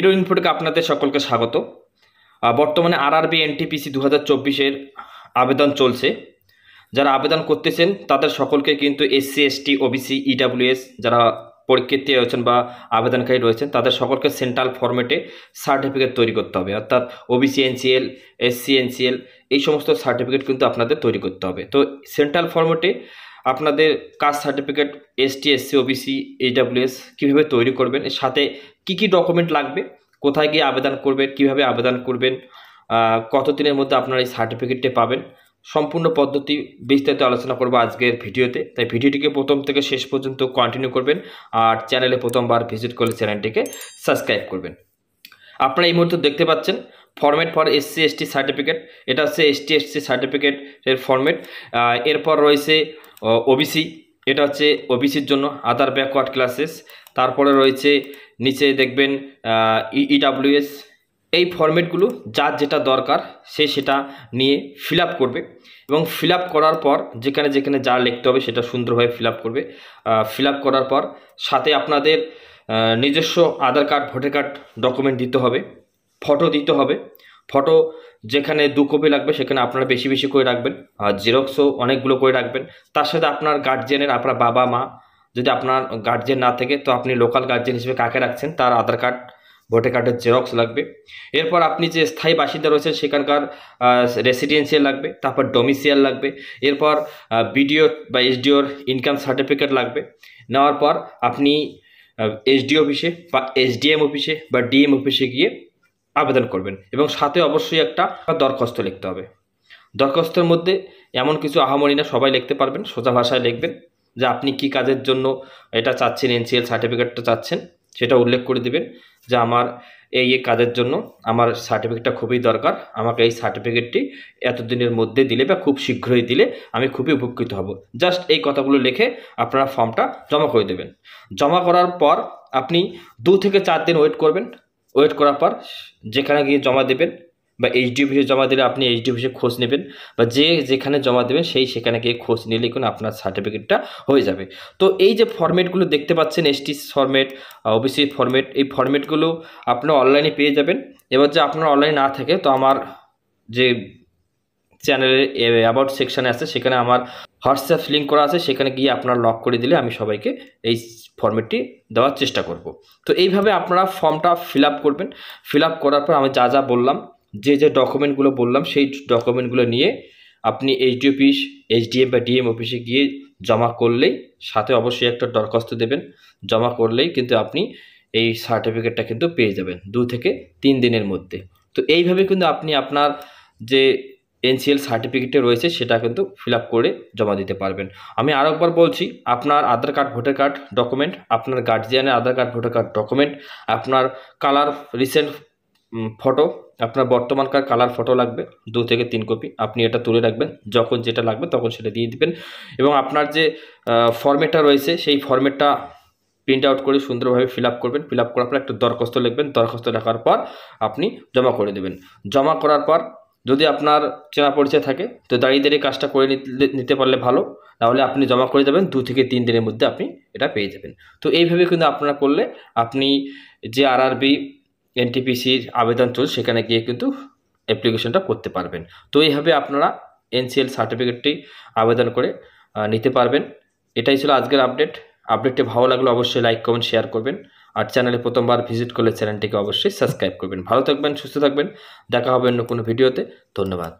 Video ইনফোটেকে আপনাদের সকলকে স্বাগত। বর্তমানে আরআরবি এনটিপিসি 2024-এর আবেদন চলছে। যারা আবেদন করতেছেন তাদের সকলকে কিন্তু এসসি এসটি ওবিসি ইডাব্লিউএস যারা পরীক্ষার্থী রয়েছেন বা আবেদনকারী রয়েছেন তাদের সকলকে সেন্ট্রাল ফরম্যাটে সার্টিফিকেট তৈরি করতে হবে, অর্থাৎ ওবিসি এনসিএল, এসসি এনসিএল এই সমস্ত সার্টিফিকেট কিন্তু আপনাদের তৈরি করতে হবে। তো সেন্ট্রাল ফরম্যাটে আপনাদের caste certificate ST SC OBC EWS কীভাবে তৈরি করবেন, এর সাথে কী কী ডকুমেন্ট লাগবে, কোথায় গিয়ে আবেদন করবেন, কিভাবে আবেদন করবেন, কতদিনের মধ্যে আপনারা এই সার্টিফিকেটটি পাবেন, সম্পূর্ণ পদ্ধতি বিস্তারিত আলোচনা করবো আজকের ভিডিওতে। তাই ভিডিওটিকে প্রথম থেকে শেষ পর্যন্ত কন্টিনিউ করবেন, আর চ্যানেলে প্রথমবার ভিজিট করলে চ্যানেলটিকে সাবস্ক্রাইব করবেন। আপনারা এই মুহূর্তে দেখতে পাচ্ছেন format for SC ST certificate, এটা হচ্ছে এসটি এসসি সার্টিফিকেটের ফরম্যাট। এরপর রয়েছে ওবিসি, এটা হচ্ছে ওবিসির জন্য আদার ব্যাকওয়ার্ড ক্লাসেস। তারপরে রয়েছে নিচে দেখবেন ইডাব্লিউএস। এই ফরম্যাটগুলো যার যেটা দরকার সে সেটা নিয়ে ফিল আপ করবে, এবং ফিল আপ করার পর যেখানে যেখানে যা লিখতে হবে সেটা সুন্দরভাবে ফিল আপ করবে। ফিল আপ করার পর সাথে আপনাদের নিজস্ব আধার কার্ড, ভোটার কার্ড ডকুমেন্ট দিতে হবে, ফটো দিতে হবে। ফটো যেখানে 2 কপি লাগবে সেখানে আপনারা বেশি বেশি করে রাখবেন, আর জেরক্সও অনেকগুলো করে রাখবেন। তার সাথে আপনার গার্জিয়ানের, আপনার বাবা মা, যদি আপনার গার্জিয়ান না থাকে তো আপনি লোকাল গার্জিয়ান হিসেবে কাকে রাখছেন তার আধার কার্ড, ভোটার কার্ডের জেরক্স লাগবে। এরপর আপনি যে স্থায়ী বাসিন্দা রয়েছেন সেখানকার রেসিডেন্সিয়াল লাগবে, তারপর ডোমিসিয়াল লাগবে। এরপর বিডিও বা এসডিওর ইনকাম সার্টিফিকেট লাগবে। নেওয়ার পর আপনি এসডি অফিসে বা এসডিএম অফিসে বা ডিএম অফিসে গিয়ে আবেদন করবেন, এবং সাথে অবশ্যই একটা দরখাস্ত লিখতে হবে। দরখাস্তের মধ্যে এমন কিছু আহামরি না, সবাই লিখতে পারবেন, সোজা ভাষায় লিখবেন যে আপনি কি কাজের জন্য এটা চাচ্ছেন, এনসিএল সার্টিফিকেটটা চাচ্ছেন সেটা উল্লেখ করে দিবেন যে আমার এই কাজের জন্য আমার সার্টিফিকেটটা খুবই দরকার, আমাকে এই সার্টিফিকেটটি এতদিনের মধ্যে দিলে বা খুব শীঘ্রই দিলে আমি খুবই উপকৃত হব। জাস্ট এই কথাগুলো লিখে আপনারা ফর্মটা জমা করে দেবেন। জমা করার পর আপনি 2 থেকে 4 দিন ওয়েট করবেন। ওয়েট করার পর যেখানে গিয়ে জমা দেবেন, বা এইচডি অফিসে জমা দিলে আপনি এইচডি অফিসে খোঁজ নেবেন, বা যেখানে জমা দেবেন সেখানে গিয়ে খোঁজ নিলে কিন্তু আপনার সার্টিফিকেটটা হয়ে যাবে। তো এই যে ফরম্যাটগুলো দেখতে পাচ্ছেন, এসটি ফরম্যাট, ওবিসি ফরম্যাট, এই ফরম্যাটগুলো আপনারা অনলাইনে পেয়ে যাবেন। এবার যে আপনার অনলাইন না থাকে তো আমার যে চ্যানেলের অ্যাবাউট সেকশানে আছে সেখানে আমার হোয়াটসঅ্যাপ লিঙ্ক করা আছে, সেখানে গিয়ে আপনারা লক করে দিলে আমি সবাইকে এই ফর্মেটটি দেওয়ার চেষ্টা করব। তো এইভাবে আপনারা ফর্মটা ফিল আপ করবেন। ফিল আপ করার পর আমি যা যা বললাম, যে ডকুমেন্টগুলো বললাম সেই ডকুমেন্টগুলো নিয়ে আপনি এইচডি অফিস, এইচডিএম বা ডিএম অফিসে গিয়ে জমা করলেই, সাথে অবশ্যই একটা দরখাস্ত দেবেন, জমা করলেই কিন্তু আপনি এই সার্টিফিকেটটা কিন্তু পেয়ে যাবেন 2 থেকে 3 দিনের মধ্যে। তো এইভাবে কিন্তু আপনি আপনার যে এনসিএল সার্টিফিকেটে রয়েছে সেটা কিন্তু ফিল আপ করে জমা দিতে পারবেন। আমি আরও একবার বলছি, আপনার আধার কার্ড, ভোটার কার্ড ডকুমেন্ট, আপনার গার্জিয়ানের আধার কার্ড, ভোটার কার্ড ডকুমেন্ট, আপনার কালার রিসেন্ট ফটো, আপনার বর্তমানকার কালার ফটো লাগবে 2 থেকে 3 কপি, আপনি এটা তুলে রাখবেন, যখন যেটা লাগবে তখন সেটা দিয়ে দিবেন। এবং আপনার যে ফর্মেটটা রয়েছে সেই ফর্মেটটা প্রিন্ট আউট করে সুন্দরভাবে ফিল আপ করবেন। ফিল আপ করার পর একটা দরখাস্ত লিখবেন, দরখাস্ত লেখার পর আপনি জমা করে দেবেন। জমা করার পর যদি আপনার চেনা পরিচয় থাকে তো দাঁড়িয়ে দাঁড়িয়ে কাজটা করে নিতে পারলে ভালো, তাহলে আপনি জমা করে যাবেন, 2 থেকে 3 দিনের মধ্যে আপনি এটা পেয়ে যাবেন। তো এইভাবে কিন্তু আপনারা করলে আপনি যে আরআরবি এনটিপিসির আবেদন চলছে সেখানে গিয়ে কিন্তু অ্যাপ্লিকেশনটা করতে পারবেন। তো এইভাবে আপনারা এনসিএল সার্টিফিকেটটি আবেদন করে নিতে পারবেন। এটাই ছিল আজকের আপডেট। আপডেটটি ভালো লাগলে অবশ্যই লাইক, কমেন্ট, শেয়ার করবেন, আর চ্যানেলে প্রথমবার ভিজিট করলে চ্যানেলটিকে অবশ্যই সাবস্ক্রাইব করবেন। ভালো থাকবেন, সুস্থ থাকবেন, দেখা হবে অন্য কোনো ভিডিওতে। ধন্যবাদ।